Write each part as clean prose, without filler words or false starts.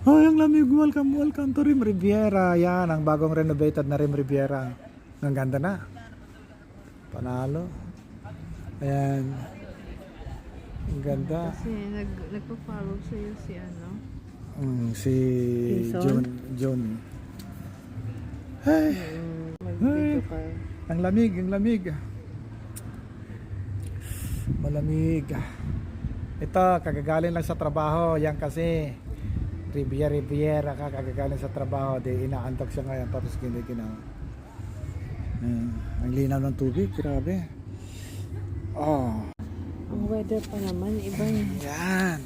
Oh, ang lamig. Welcome, welcome to Rim Riviera. Yan, ang bagong renovated na Rim Riviera. Ang ganda na. Panalo. Ayan. Ang ganda. Kasi nagpa-follow sa'yo si ano? Si Jason? John. Hey. Mag-video ka. Ang lamig, ang lamig. Malamig. Ito, kagagaling lang sa trabaho. Yan kasi Riviera ka, kagagaling sa trabaho. Di inaantok siya ngayon, tapos kiniginaw. Ang linaw ng tubig, grabe. Oh. Ang weather pa naman, iba yun. Yan.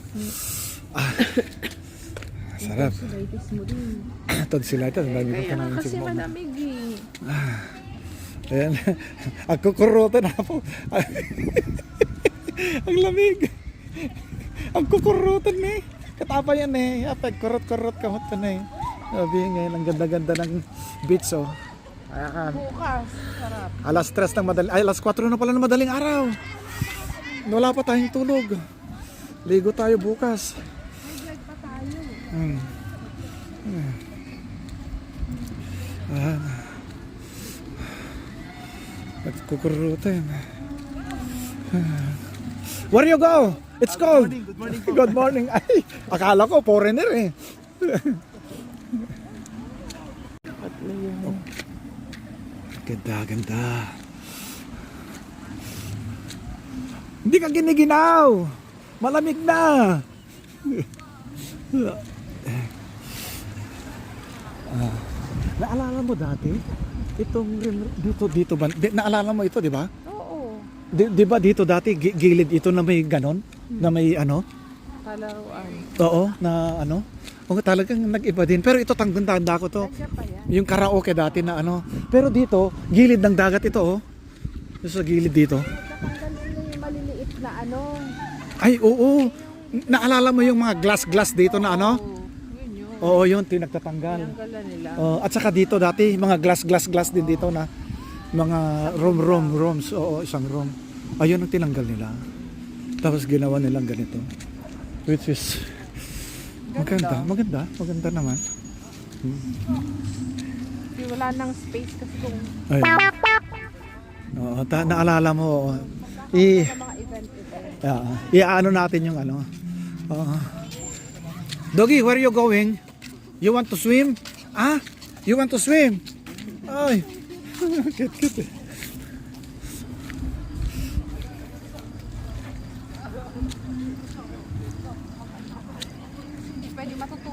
Sarap. Tonsillitis mo rin. Tonsillitis, lagi ko Kaya kanain kasi sigmo. malamig eh. Ayan. Ako kurutan na po. Ang lamig. Ang kukurutan eh. Katapa yan eh. Apag kurot-kurot kamot ka na eh. Sabi ngayon, ang ganda-ganda ng beach oh. Ayan. Bukas, sarap. Alas 3 ng madaling, ay alas 4 na pala ng madaling araw. Wala pa tayong tulog. Ligo tayo bukas. May vlog pa tayo. Ayan. Nagkukurutan. Where you go? It's cold. Good morning. Good morning. Ay, akala ko foreigner eh. At na yun. Ganda, ganda. Hindi ka giniginaw. Malamig na. Naalala mo dati? Itong dito ba? Naalala mo ito, di ba? Oo. Di ba dito dati gilid ito na may ganon? Na may ano? Kalaruan. Oo, na ano? O talagang nag-iba din. Pero ito tanda ko to. Nandiyan pa yan. Yung karaoke dati na ano. Pero dito, gilid ng dagat ito oh. Sa gilid dito. Natanggal sila yung maliliit na ano. Ay, oo. Naalala mo yung mga glass dito na ano? Yun yun. Oo, yun, tinagtatanggal. Tinanggalan nila. At saka dito dati, mga glass din dito na mga rooms. Oo, isang room. Ayun ang tinanggal nila. Tapos ginawa nilang ganito. Which is maganda naman. Wala nang space kasi kung Ayun. Oo, naalala mo. sa mga event. Iaano natin yung ano. Doggy, where you going? You want to swim? Ah? You want to swim? Ay. Cute.